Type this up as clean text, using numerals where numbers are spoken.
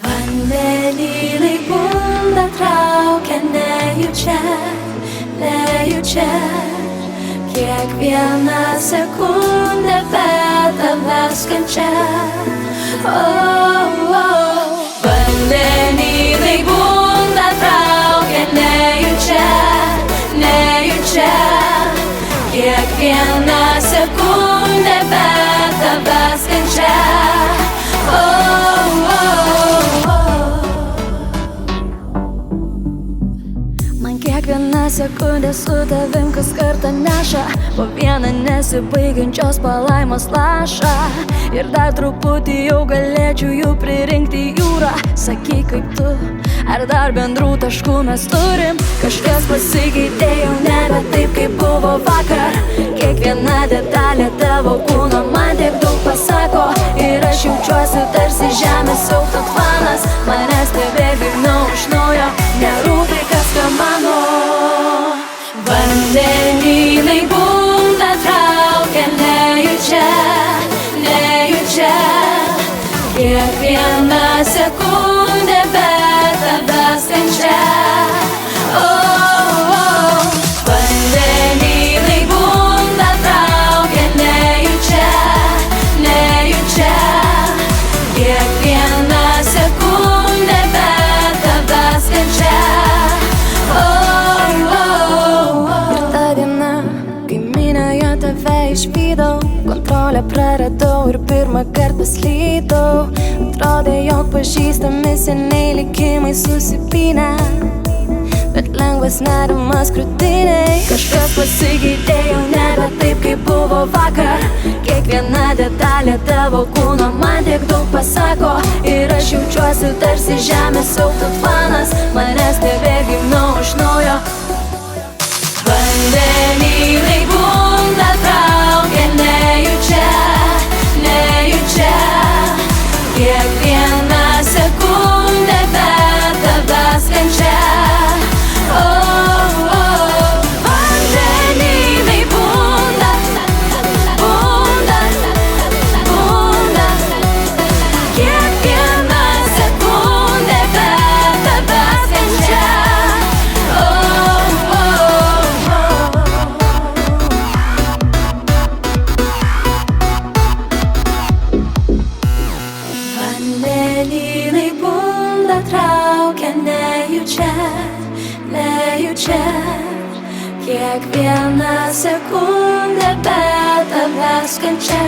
Vandenynai bunda traukia nejučia, nejučia. Kiekvieną sekundę be tavęs kančia. Vandenynai bunda traukia nejučia, nejučia. Kiekvieną sekundę be tavęs kančia. Man kiekviena sekundė su tavim kas kartą neša po vieną nesibaigiančios palaimos lašą. Ir dar truputį jau galėčiau jų pririnkti į jūrą. Sakyk kaip tu, ar dar bendrų taškų mes turim? Kažkas pasikeitė jau nebe taip kaip buvo vakar. Kiekviena detalė tavo kūno man tiek daug pasako. Ir aš jaučiuosi tarsi žemės siaubto tvanas. Manęs nebegimnau iš naujo, nerūpi kas ką mano. Vandenynai bunda traukia nejučia, nejučia. Kiekviena sekundė be tavęs kančia. Vandenynai bunda traukia nejučia, nejučia. Kiekviena sekundė be tavęs kančia. Ir ta diena, kai minioje tave išvydau, kontrolę praradau ir pirmą kartą slydau. Atrodė, jog pažįstami seniai likimai susipynę, bet lengvas nerimas krūtinėj. Kažkas pasikeitė jau nebe taip kaip buvo vakar. Kiekviena detalė tavo kūno man tiek daug pasako. Ir aš jaučiuosi tarsi žemės siaubto tvanas. Manęs nebegimnau iš naujo. Vandenynai bunda traukia nejučia, nejučia. Kiekviena sekundė be tavęs kančia. Vandenynai bunda, bunda, bunda. Kiekviena sekundė be tavęs kančia. Vandenynai bunda traukia nejučia, nejučia. Kiekviena sekundė be tavęs kančia.